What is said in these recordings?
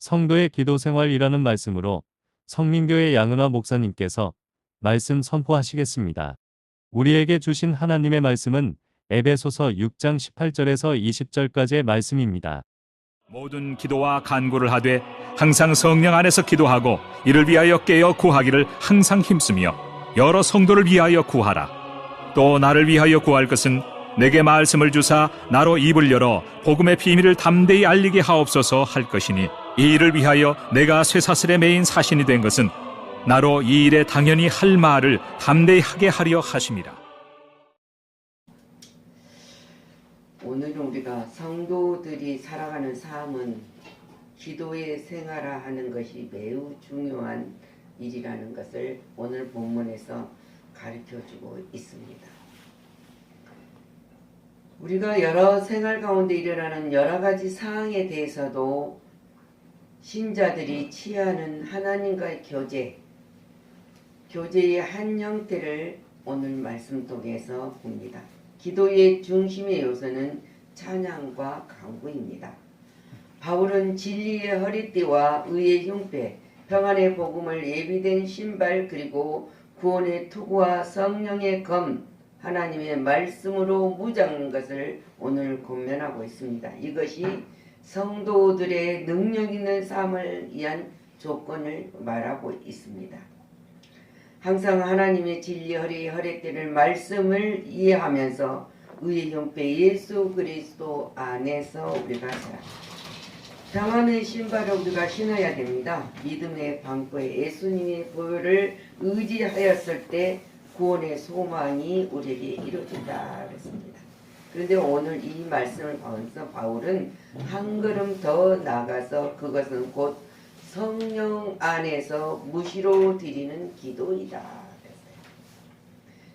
성도의 기도 생활이라는 말씀으로 성민교회 양은화 목사님께서 말씀 선포하시겠습니다. 우리에게 주신 하나님의 말씀은 에베소서 6장 18절에서 20절까지의 말씀입니다. 모든 기도와 간구를 하되 항상 성령 안에서 기도하고 이를 위하여 깨어 구하기를 항상 힘쓰며 여러 성도를 위하여 구하라. 또 나를 위하여 구할 것은 내게 말씀을 주사 나로 입을 열어 복음의 비밀을 담대히 알리게 하옵소서 할 것이니, 이 일을 위하여 내가 쇠사슬에 매인 사신이 된 것은 나로 이 일에 당연히 할 말을 담대히 하게 하려 하심이라. 오늘 우리가 성도들이 살아가는 삶은 기도의 생활화하는 것이 매우 중요한 일이라는 것을 오늘 본문에서 가르쳐주고 있습니다. 우리가 여러 생활 가운데 일어나는 여러 가지 사항에 대해서도 신자들이 취하는 하나님과의 교제의 한 형태를 오늘 말씀 속에서 봅니다. 기도의 중심의 요소는 찬양과 간구입니다. 바울은 진리의 허리띠와 의의 흉패, 평안의 복음을 예비된 신발, 그리고 구원의 투구와 성령의 검, 하나님의 말씀으로 무장한 것을 오늘 권면하고 있습니다. 이것이 성도들의 능력 있는 삶을 위한 조건을 말하고 있습니다. 항상 하나님의 진리 허리띠를 말씀을 이해하면서 의의 형패 예수 그리스도 안에서 우리가 살아갑니다. 평안의 신발을 우리가 신어야 됩니다. 믿음의 방패 예수님의 보혈을 의지하였을 때 구원의 소망이 우리에게 이루어진다 그랬습니다. 그런데 오늘 이 말씀을 보면서 바울은 한 걸음 더 나가서 그것은 곧 성령 안에서 무시로 드리는 기도이다.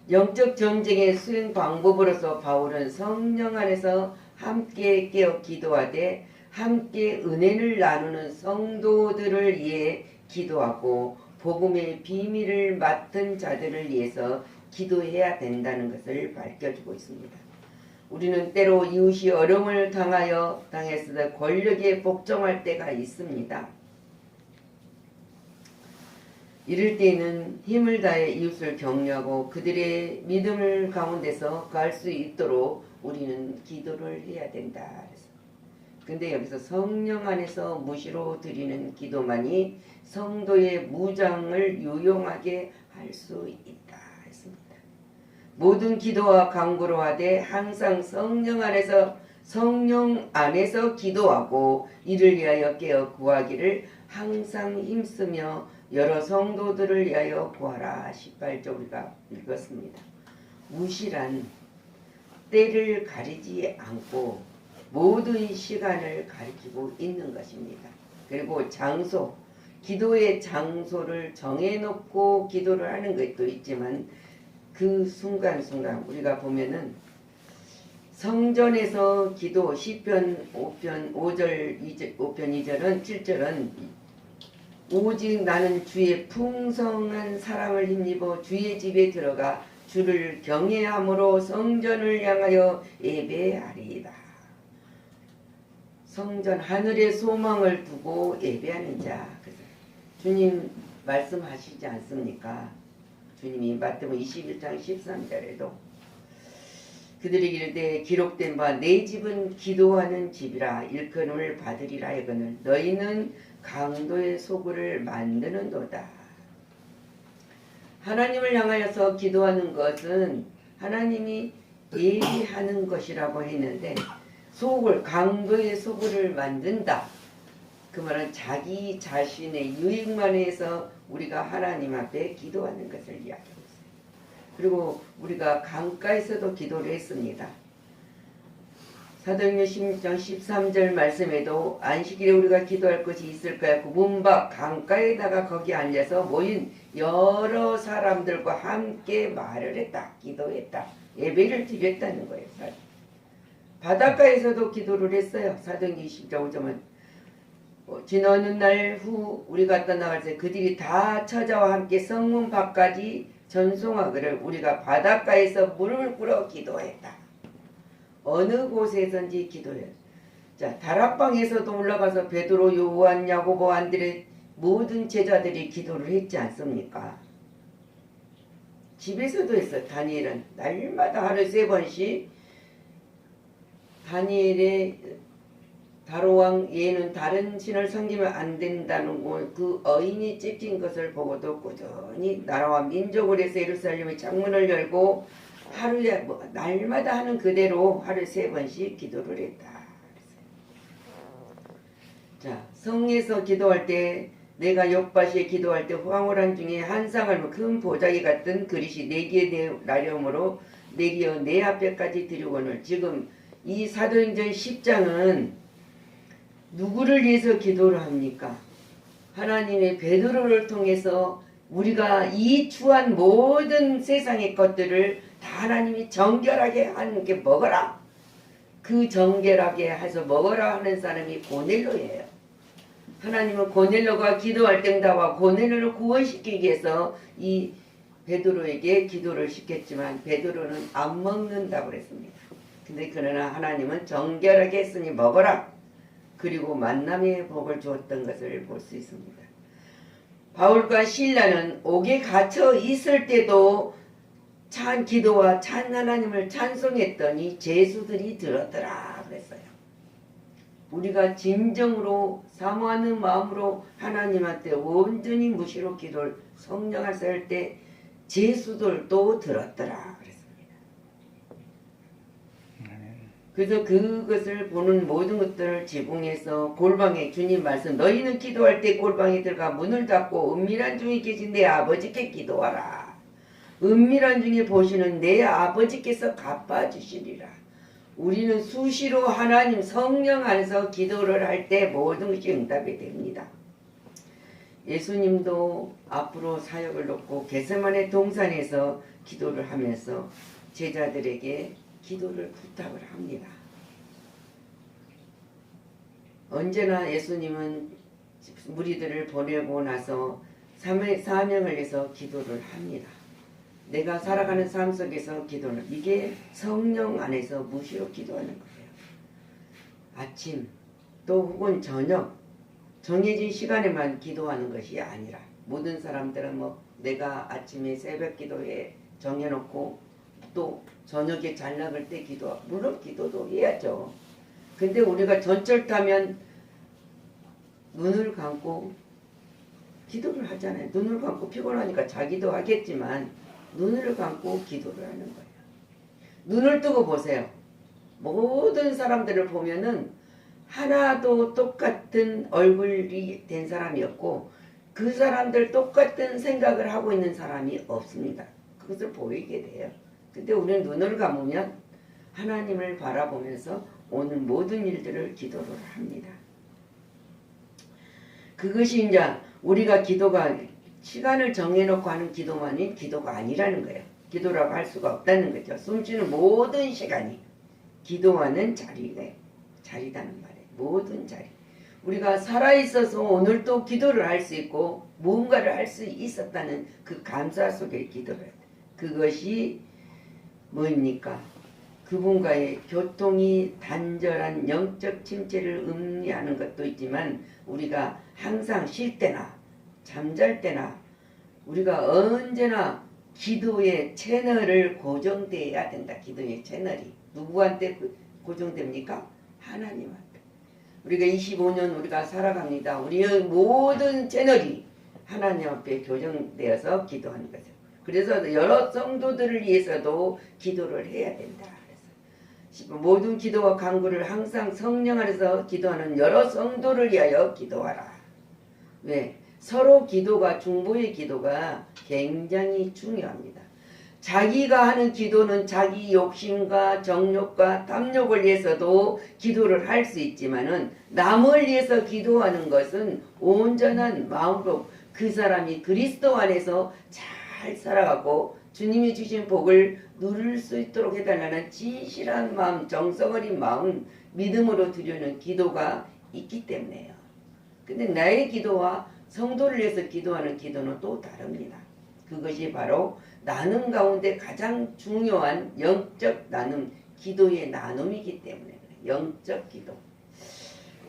영적 전쟁의 수행 방법으로서 바울은 성령 안에서 함께 깨어 기도하되 함께 은혜를 나누는 성도들을 위해 기도하고 복음의 비밀을 맡은 자들을 위해서 기도해야 된다는 것을 밝혀주고 있습니다. 우리는 때로 이웃이 어려움을 당했을 권력에 복종할 때가 있습니다. 이럴 때에는 힘을 다해 이웃을 격려하고 그들의 믿음을 가운데서 갈 수 있도록 우리는 기도를 해야 된다. 근데 여기서 성령 안에서 무시로 드리는 기도만이 성도의 무장을 유용하게 할 수 있다 했습니다. 모든 기도와 간구로 하되 항상 성령 안에서 기도하고 이를 위하여 깨어 구하기를 항상 힘쓰며 여러 성도들을 위하여 구하라. 18절 우리가 읽었습니다. 무시란 때를 가리지 않고 모든 시간을 가리키고 있는 것입니다. 그리고 장소, 기도의 장소를 정해놓고 기도를 하는 것도 있지만 그 순간순간 우리가 보면은 성전에서 기도 시편 5편 5편 2절은 7절은 오직 나는 주의 풍성한 사랑을 힘입어 주의 집에 들어가 주를 경외함으로 성전을 향하여 예배하리이다. 성전 하늘의 소망을 두고 예배하는 자. 주님 말씀하시지 않습니까? 주님이 마태복음 21장 13절에도 그들이 이르되 기록된 바 내 집은 기도하는 집이라 일컬음을 받으리라 하거늘 너희는 강도의 소굴을 만드는도다. 하나님을 향하여서 기도하는 것은 하나님이 예비하는 것이라고 했는데 강도의 소굴을 만든다. 그 말은 자기 자신의 유익만 위해서 우리가 하나님 앞에 기도하는 것을 이야기하고 있어요. 그리고 우리가 강가에서도 기도를 했습니다. 사도행전 16장 13절 말씀에도 안식일에 우리가 기도할 것이 있을까요? 그 문 밖 강가에다가 거기 앉아서 모인 여러 사람들과 함께 말을 했다. 기도했다. 예배를 드렸다는 거예요. 바닷가에서도 기도를 했어요. 사도행전 20장 5절은 지나는 날 후 우리가 떠나갈 때 그들이 다 처자와 함께 성문 밖까지 전송하기를 우리가 바닷가에서 무릎을 꿇어 기도했다. 어느 곳에선지 기도해요. 자, 다락방에서도 올라가서 베드로, 요한, 야고보, 안드레 모든 제자들이 기도를 했지 않습니까? 집에서도 했어요. 다니엘은 날마다 하루에 3번씩 다니엘의 다로왕 얘는 다른 신을 섬기면 안 된다는 그 어인이 찍힌 것을 보고도 꾸준히 나라와 민족을 위해서 예루살렘의 창문을 열고 하루에 날마다 하는 그대로 하루에 3번씩 기도를 했다. 자, 성에서 기도할 때 내가 옆밭에 기도할 때 황홀한 중에 한 쌍을 큰 보자기 같은 그릇이 4개의 나렴으로 내리어 내 앞에까지 들여오늘. 지금 이 사도행전 10장은 누구를 위해서 기도를 합니까? 하나님의 베드로를 통해서 우리가 이 추한 모든 세상의 것들을 다 하나님이 정결하게 하는 게 먹어라. 그 정결하게 해서 먹어라 하는 사람이 고넬로예요. 하나님은 고넬로가 기도할 때 응답하고 고넬로를 구원시키기 위해서 이 베드로에게 기도를 시켰지만 베드로는 안 먹는다고 그랬습니다. 근데 그러나 하나님은 정결하게 했으니 먹어라. 그리고 만남의 복을 주었던 것을 볼 수 있습니다. 바울과 실라는 옥에 갇혀 있을 때도 찬 기도와 찬 하나님을 찬송했더니 죄수들이 들었더라 그랬어요. 우리가 진정으로 사모하는 마음으로 하나님한테 온전히 무시로 기도를 성령하서 할 때 죄수들도 들었더라 그랬습니다. 그래서 그것을 보는 모든 것들을 지붕에서 골방에 주님 말씀 너희는 기도할 때 골방에 들어가 문을 닫고 은밀한 중에 계신 내 아버지께 기도하라. 은밀한 중에 보시는 내 아버지께서 갚아주시리라. 우리는 수시로 하나님 성령 안에서 기도를 할 때 모든 것이 응답이 됩니다. 예수님도 앞으로 사역을 놓고 겟세마네 동산에서 기도를 하면서 제자들에게 기도를 부탁을 합니다. 언제나 예수님은 무리들을 보내고 나서 사명을 해서 기도를 합니다. 내가 살아가는 삶 속에서 기도는 이게 성령 안에서 무시로 기도하는 거예요. 아침 또 혹은 저녁 정해진 시간에만 기도하는 것이 아니라 모든 사람들은 내가 아침에 새벽 기도에 정해놓고 또 저녁에 잘 나갈 때 기도 물론 기도도 해야죠. 근데 우리가 전철 타면 눈을 감고 기도를 하잖아요. 눈을 감고 피곤하니까 자기도 하겠지만 눈을 감고 기도를 하는 거예요. 눈을 뜨고 보세요. 모든 사람들을 보면은 하나도 똑같은 얼굴이 된 사람이 없고 그 사람들 똑같은 생각을 하고 있는 사람이 없습니다. 그것을 보이게 돼요. 근데 우리는 눈을 감으면 하나님을 바라보면서 오는 모든 일들을 기도를 합니다. 그것이 이제 우리가 기도가 시간을 정해놓고 하는 기도만이 기도가 아니라는 거예요. 기도라고 할 수가 없다는 거죠. 숨쉬는 모든 시간이 기도하는 자리다는 말이에요. 모든 자리. 우리가 살아있어서 오늘 또 기도를 할 수 있고 무언가를 할 수 있었다는 그 감사 속에 기도를 해요. 그것이 뭐입니까? 그분과의 교통이 단절한 영적 침체를 의미하는 것도 있지만 우리가 항상 쉴 때나 잠잘 때나 우리가 언제나 기도의 채널을 고정돼야 된다. 기도의 채널이 누구한테 고정됩니까? 하나님한테. 우리가 25년 우리가 살아갑니다. 우리의 모든 채널이 하나님 앞에 교정되어서 기도하는 거죠. 그래서 여러 성도들을 위해서도 기도를 해야 된다. 그래서 모든 기도와 간구를 항상 성령 안에서 기도하는 여러 성도를 위하여 기도하라. 왜? 서로 기도가 중보의 기도가 굉장히 중요합니다. 자기가 하는 기도는 자기 욕심과 정욕과 탐욕을 위해서도 기도를 할 수 있지만은 남을 위해서 기도하는 것은 온전한 마음으로 그 사람이 그리스도 안에서 잘 살아가고 주님이 주신 복을 누릴 수 있도록 해달라는 진실한 마음, 정성 어린 마음, 믿음으로 드리는 기도가 있기 때문에요. 근데 나의 기도와 성도를 위해서 기도하는 기도는 또 다릅니다. 그것이 바로 나눔 가운데 가장 중요한 영적 나눔, 기도의 나눔이기 때문에 그래요. 영적 기도.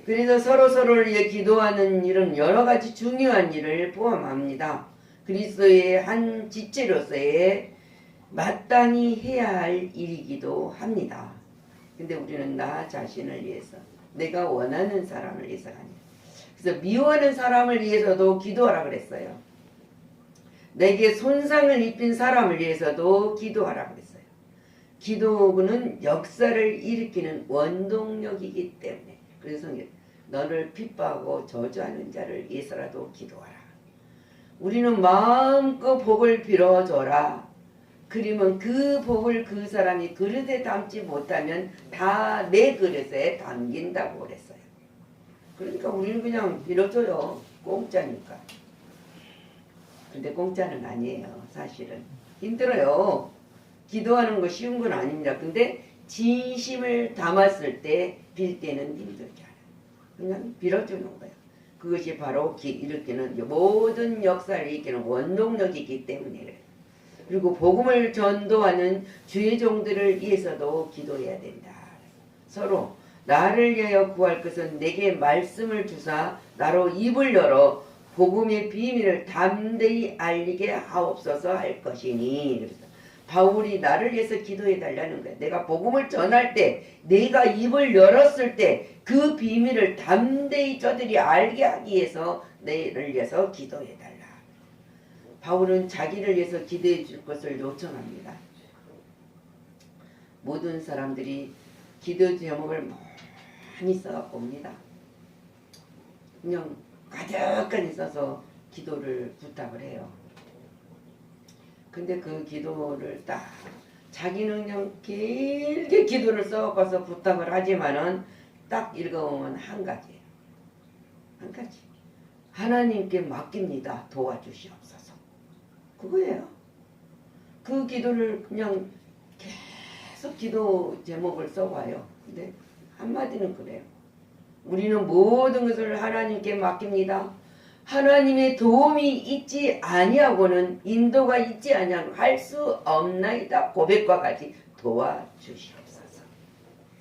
그래서 서로를 위해 기도하는 일은 여러 가지 중요한 일을 포함합니다. 그리스도의 한 지체로서의 마땅히 해야 할 일이기도 합니다. 근데 우리는 나 자신을 위해서, 내가 원하는 사람을 위해서가 아니라, 그래서 미워하는 사람을 위해서도 기도하라 그랬어요. 내게 손상을 입힌 사람을 위해서도 기도하라 그랬어요. 기도는 역사를 일으키는 원동력이기 때문에, 그래서 너를 핍박하고 저주하는 자를 위해서라도 기도하라. 우리는 마음껏 복을 빌어줘라. 그러면 그 복을 그 사람이 그릇에 담지 못하면 다 내 그릇에 담긴다고 그랬어요. 그러니까 우리는 그냥 빌어줘요. 공짜니까. 근데 공짜는 아니에요. 사실은 힘들어요. 기도하는 거 쉬운 건 아닙니다. 근데 진심을 담았을 때 빌 때는 힘들지 않아요. 그냥 빌어주는 거예요. 그것이 바로 일으키는 모든 역사를 일으키는 원동력이기 때문에 그래요. 그리고 복음을 전도하는 주의 종들을 위해서도 기도해야 된다. 서로 나를 위하여 구할 것은 내게 말씀을 주사 나로 입을 열어 복음의 비밀을 담대히 알리게 하옵소서 할 것이니. 그래서 바울이 나를 위해서 기도해 달라는 거야. 내가 복음을 전할 때, 내가 입을 열었을 때 그 비밀을 담대히 저들이 알게 하기 위해서 너를 위해서 기도해 달라. 바울은 자기를 위해서 기도해 줄 것을 요청합니다. 모든 사람들이 기도 제목을 많이 써갖고 옵니다. 그냥 가득하니 써서 기도를 부탁을 해요. 근데 그 기도를 딱 자기는 그냥 길게 기도를 써갖고서 부탁을 하지만은 딱 읽어보면 한 가지예요. 한 가지. 하나님께 맡깁니다. 도와주시옵소서. 그거예요. 그 기도를 그냥 계속 기도 제목을 써와요. 근데 한마디는 그래요. 우리는 모든 것을 하나님께 맡깁니다. 하나님의 도움이 있지 아니하고는 인도가 있지 아니하고 할 수 없나이다. 고백과 같이 도와주시옵소서.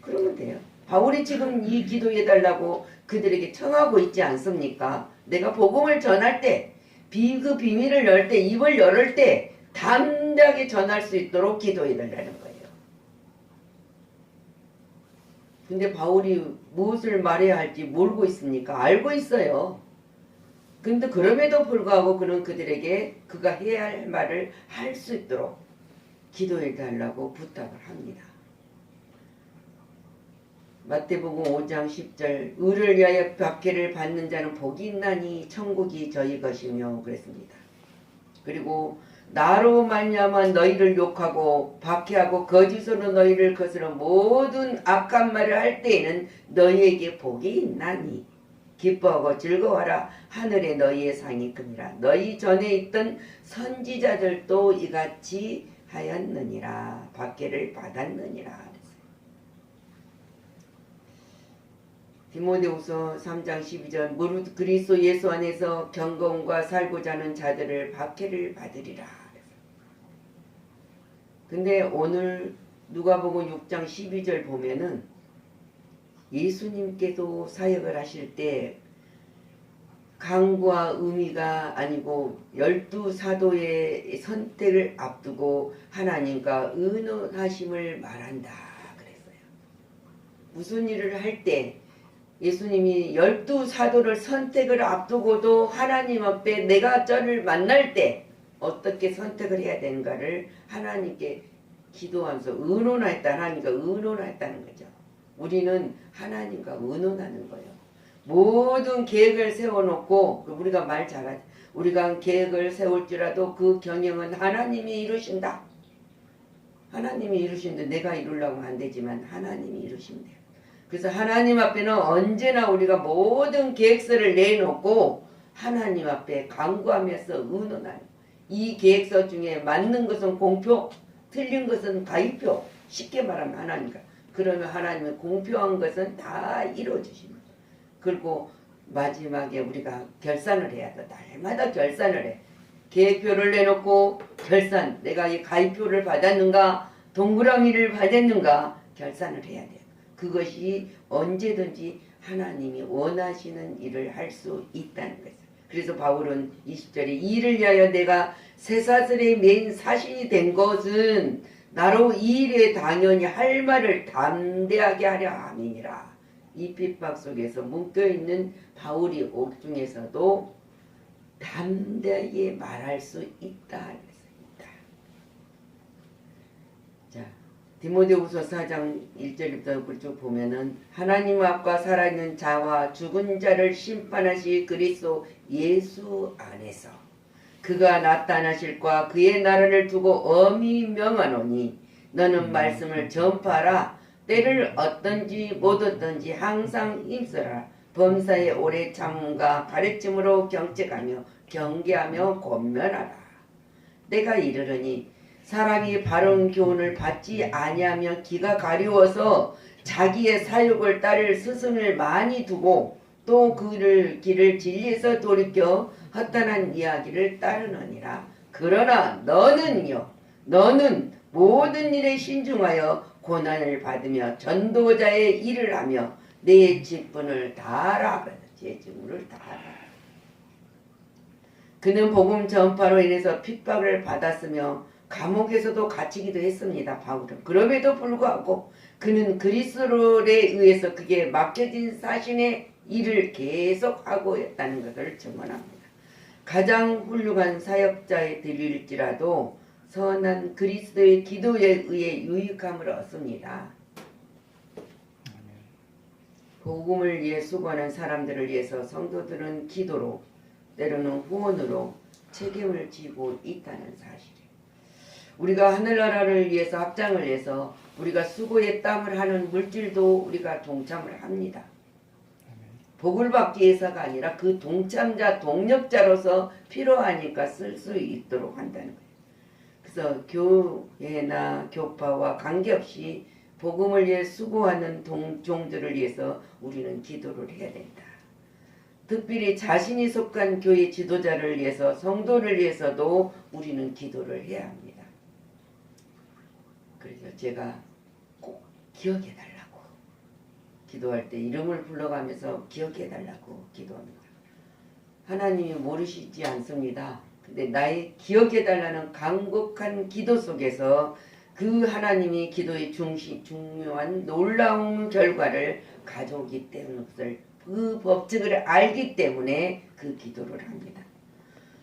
그러면 돼요. 바울이 지금 이 기도해달라고 그들에게 청하고 있지 않습니까? 내가 복음을 전할 때, 그 비밀을 열 때, 입을 열을 때 담대하게 전할 수 있도록 기도해달라는 거예요. 근데 바울이 무엇을 말해야 할지 모르고 있습니까? 알고 있어요. 근데 그럼에도 불구하고 그는 그들에게 그가 해야 할 말을 할 수 있도록 기도해달라고 부탁을 합니다. 마태복음 5장 10절 의를 위하여 박해를 받는 자는 복이 있나니 천국이 저희 것이며 그랬습니다. 그리고 나로 말미암아 너희를 욕하고 박해하고 거짓으로 너희를 거스러 모든 악한 말을 할 때에는 너희에게 복이 있나니 기뻐하고 즐거워하라. 하늘에 너희의 상이 큽니다. 너희 전에 있던 선지자들도 이같이 하였느니라. 박해를 받았느니라. 디모데후서 3장 12절 무릇 그리스도 예수 안에서 경건과 살고자 하는 자들을 박해를 받으리라. 근데 오늘 누가복음 6장 12절 보면은 예수님께도 사역을 하실 때 강구와 의미가 아니고 12사도의 선택을 앞두고 하나님과 의논하심을 말한다 그랬어요. 무슨 일을 할 때 예수님이 12사도를 선택을 앞두고도 하나님 앞에 내가 저를 만날 때 어떻게 선택을 해야 되는가를 하나님께 기도하면서 의논하였다. 하나님과 의논하였다는 거죠. 우리는 하나님과 의논하는 거예요. 모든 계획을 세워놓고 우리가 말 잘하죠. 우리가 계획을 세울지라도 그 경영은 하나님이 이루신다. 하나님이 이루시는데 내가 이루려고 하면 안 되지만 하나님이 이루신대요. 그래서 하나님 앞에는 언제나 우리가 모든 계획서를 내놓고 하나님 앞에 간구하면서 의논하는 이 계획서 중에 맞는 것은 공표, 틀린 것은 가위표. 쉽게 말하면 하나님과 그러면 하나님의 공표한 것은 다 이루어주십니다. 그리고 마지막에 우리가 결산을 해야 돼. 날마다 결산을 해. 계획표를 내놓고 결산. 내가 이 가위표를 받았는가 동그라미를 받았는가 결산을 해야 돼요. 그것이 언제든지 하나님이 원하시는 일을 할 수 있다는 거죠. 그래서 바울은 20절에 이를 위하여 내가 쇠사슬에 매인 사신이 된 것은 나로 이 일에 당연히 할 말을 담대하게 하려 함이니라. 이 핍박 속에서 묶여있는 바울이 옥중에서도 담대하게 말할 수 있다. 자, 디모데후서 4장 1절부터 쭉 보면은 하나님 앞과 살아있는 자와 죽은 자를 심판하실 그리스도 예수 안에서 그가 나타나실과 그의 나라를 두고 엄히 명하노니 너는 말씀을 전파하라. 때를 어떤지 못 어떤지 항상 힘쓰라. 범사에 오래 참음과 가르침으로 경책하며 경계하며 권면하라. 내가 이르르니 사람이 바른 교훈을 받지 아니하며 기가 가리워서 자기의 사욕을 따를 스승을 많이 두고 또 그를 길을 진리에서 돌이켜 허탄한 이야기를 따르느니라. 그러나 너는 모든 일에 신중하여 고난을 받으며 전도자의 일을 하며 내 직분을 다하라. 제 직분을 다하라. 그는 복음 전파로 인해서 핍박을 받았으며 감옥에서도 갇히기도 했습니다. 바울은. 그럼에도 불구하고 그는 그리스도에 의해서 그게 맡겨진 사신의 일을 계속하고 있다는 것을 증언합니다. 가장 훌륭한 사역자에 들릴지라도 선한 그리스도의 기도에 의해 유익함을 얻습니다. 복음을 위해 수고하는 사람들을 위해서 성도들은 기도로 때로는 후원으로 책임을 지고 있다는 사실이에요. 우리가 하늘나라를 위해서 합장을 해서 우리가 수고의 땀을 하는 물질도 우리가 동참을 합니다. 복을 받기 위해서가 아니라 그 동참자, 동력자로서 필요하니까 쓸 수 있도록 한다는 거예요. 그래서 교회나 교파와 관계없이 복음을 위해 수고하는 종들을 위해서 우리는 기도를 해야 된다. 특별히 자신이 속한 교회 지도자를 위해서 성도를 위해서도 우리는 기도를 해야 합니다. 그래서 제가 꼭 기억해달라고 기도할 때 이름을 불러가면서 기억해달라고 기도합니다. 하나님이 모르시지 않습니다. 근데 나의 기억해달라는 간곡한 기도 속에서 그 하나님이 기도의 중요한 놀라운 결과를 가져오기 때문에 그 법칙을 알기 때문에 그 기도를 합니다.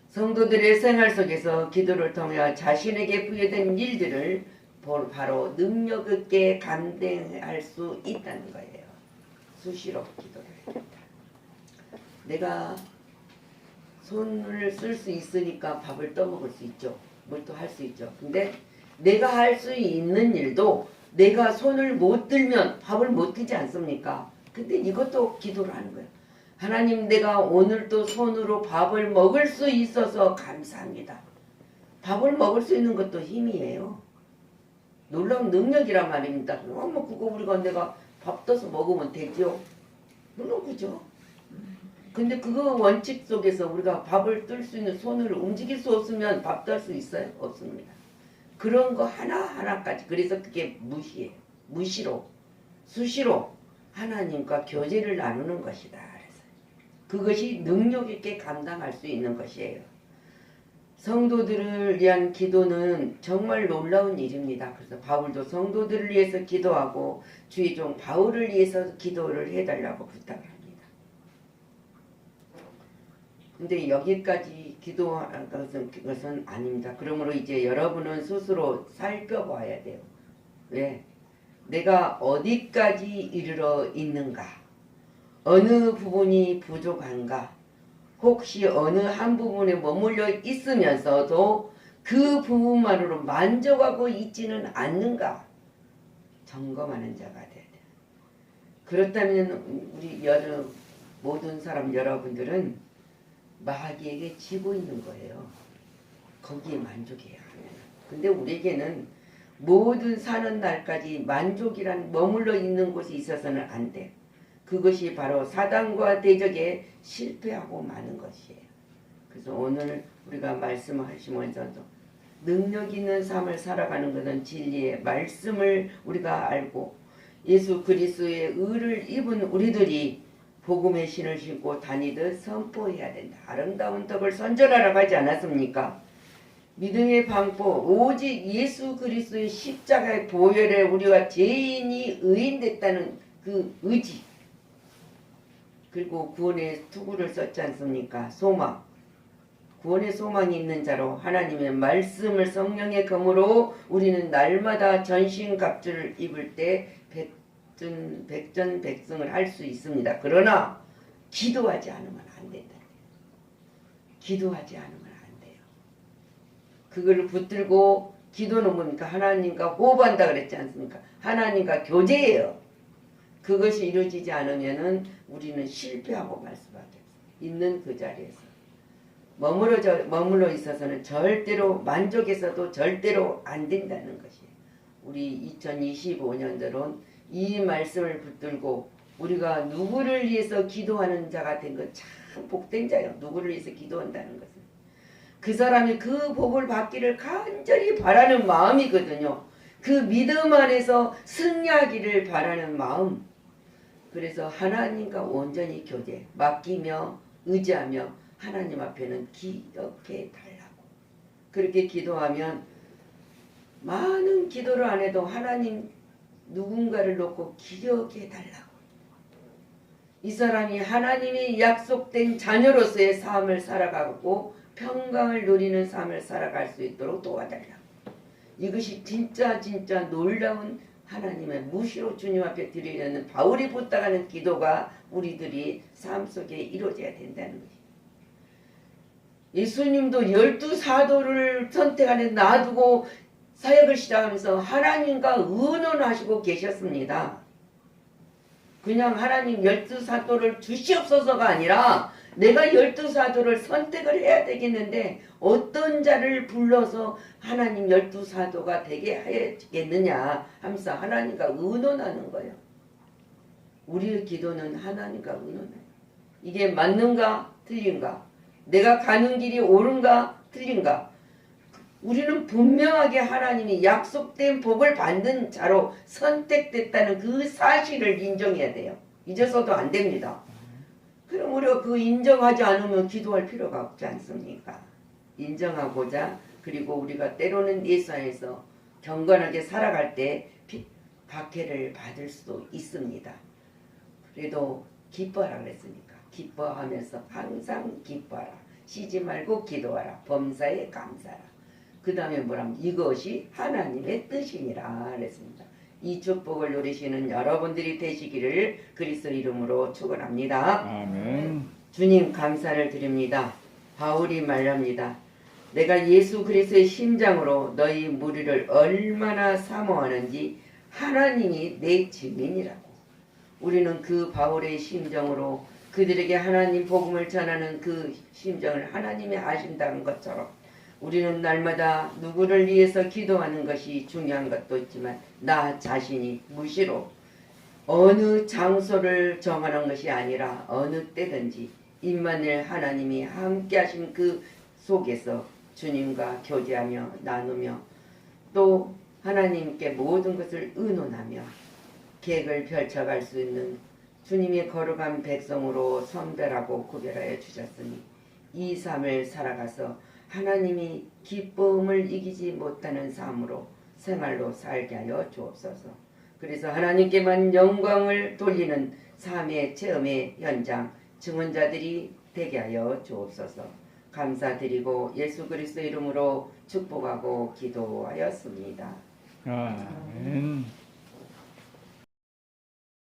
성도들의 생활 속에서 기도를 통해 자신에게 부여된 일들을 바로 능력 있게 감당할 수 있다는 거예요. 수시로 기도를 해야 된다. 내가 손을 쓸 수 있으니까 밥을 떠먹을 수 있죠. 뭘 또 할 수 있죠. 근데 내가 할 수 있는 일도 내가 손을 못 들면 밥을 못 드지 않습니까? 근데 이것도 기도를 하는 거예요. 하나님, 내가 오늘도 손으로 밥을 먹을 수 있어서 감사합니다. 밥을 먹을 수 있는 것도 힘이에요. 놀라운 능력이란 말입니다. 그거 우리가 내가 밥 떠서 먹으면 되죠. 물론 그죠. 근데 그거 원칙 속에서 우리가 밥을 뜰 수 있는 손을 움직일 수 없으면 밥 뜰 수 있어요? 없습니다. 그런 거 하나하나까지. 그래서 그게 무시예요. 무시로, 수시로 하나님과 교제를 나누는 것이다. 그래서 그것이 능력 있게 감당할 수 있는 것이에요. 성도들을 위한 기도는 정말 놀라운 일입니다. 그래서 바울도 성도들을 위해서 기도하고 주의 종 바울을 위해서 기도를 해달라고 부탁을 합니다. 근데 여기까지 기도하는 것은 아닙니다. 그러므로 이제 여러분은 스스로 살펴봐야 돼요. 왜? 내가 어디까지 이르러 있는가? 어느 부분이 부족한가? 혹시 어느 한 부분에 머물러 있으면서도 그 부분만으로 만족하고 있지는 않는가? 점검하는 자가 돼야 돼요. 그렇다면 우리 모든 사람 여러분들은 마귀에게 지고 있는 거예요. 거기에 만족해야 하면. 근데 우리에게는 모든 사는 날까지 만족이란 머물러 있는 곳이 있어서는 안 돼. 그것이 바로 사단과 대적에 실패하고 마는 것이에요. 그래서 오늘 우리가 말씀하시면서도 능력 있는 삶을 살아가는 것은 진리의 말씀을 우리가 알고 예수 그리스도의 의를 입은 우리들이 복음의 신을 신고 다니듯 선포해야 된다. 아름다운 덕을 선전하라고 하지 않았습니까? 믿음의 방법 오직 예수 그리스도의 십자가의 보혈에 우리가 죄인이 의인됐다는 그 의지, 그리고 구원의 투구를 썼지 않습니까? 소망. 구원의 소망이 있는 자로 하나님의 말씀을 성령의 검으로 우리는 날마다 전신갑주를 입을 때 백전백승을 할 수 있습니다. 그러나 기도하지 않으면 안 된다. 기도하지 않으면 안 돼요. 그걸 붙들고 기도는 뭡니까? 하나님과 호흡한다 그랬지 않습니까? 하나님과 교제해요. 그것이 이루어지지 않으면은 우리는 실패하고 말 수밖에 없어요. 있는 그 자리에서 머물러 있어서는 절대로 만족해서도 절대로 안 된다는 것이에요. 우리 2025년도는 이 말씀을 붙들고 우리가 누구를 위해서 기도하는 자가 된 건 참 복된 자예요. 누구를 위해서 기도한다는 것은 그 사람이 그 복을 받기를 간절히 바라는 마음이거든요. 그 믿음 안에서 승리하기를 바라는 마음. 그래서 하나님과 온전히 교제, 맡기며 의지하며 하나님 앞에는 기억해 달라고. 그렇게 기도하면 많은 기도를 안 해도 하나님 누군가를 놓고 기억해 달라고. 이 사람이 하나님이 약속된 자녀로서의 삶을 살아가고 평강을 누리는 삶을 살아갈 수 있도록 도와달라고. 이것이 진짜 놀라운 하나님의 무시로 주님 앞에 드리려는 바울이 부탁하는 기도가 우리들이 삶 속에 이루어져야 된다는 것입니다. 예수님도 12사도를 선택 안에 놔두고 사역을 시작하면서 하나님과 의논하시고 계셨습니다. 그냥 하나님 12사도를 주시옵소서가 아니라 내가 12사도를 선택을 해야 되겠는데 어떤 자를 불러서 하나님 12사도가 되게 하겠느냐 하면서 하나님과 의논하는 거예요. 우리의 기도는 하나님과 의논해요. 이게 맞는가 틀린가? 내가 가는 길이 옳은가 틀린가? 우리는 분명하게 하나님이 약속된 복을 받는 자로 선택됐다는 그 사실을 인정해야 돼요. 잊어서도 안 됩니다. 그럼 우리가 그 인정하지 않으면 기도할 필요가 없지 않습니까? 인정하고자, 그리고 우리가 때로는 예수 안에서 경건하게 살아갈 때 박해를 받을 수도 있습니다. 그래도 기뻐하라 그랬으니까 기뻐하면서 항상 기뻐하라. 쉬지 말고 기도하라. 범사에 감사하라. 그 다음에 뭐라면 이것이 하나님의 뜻이니라 그랬습니다. 이 축복을 누리시는 여러분들이 되시기를 그리스도 이름으로 축원합니다. 아멘. 주님 감사를 드립니다. 바울이 말합니다. 내가 예수 그리스도의 심장으로 너희 무리를 얼마나 사모하는지 하나님이 내 증인이라고. 우리는 그 바울의 심정으로 그들에게 하나님 복음을 전하는 그 심정을 하나님이 아신다는 것처럼 우리는 날마다 누구를 위해서 기도하는 것이 중요한 것도 있지만 나 자신이 무시로 어느 장소를 정하는 것이 아니라 어느 때든지 임마누엘 하나님이 함께 하신 그 속에서 주님과 교제하며 나누며 또 하나님께 모든 것을 의논하며 계획을 펼쳐갈 수 있는 주님의 거룩한 백성으로 선별하고 구별하여 주셨으니 이 삶을 살아가서 하나님이 기쁨을 이기지 못하는 삶으로 생활로 살게 하여 주옵소서. 그래서 하나님께만 영광을 돌리는 삶의 체험의 현장 증언자들이 되게 하여 주옵소서. 감사드리고 예수 그리스도 이름으로 축복하고 기도하였습니다. 아멘.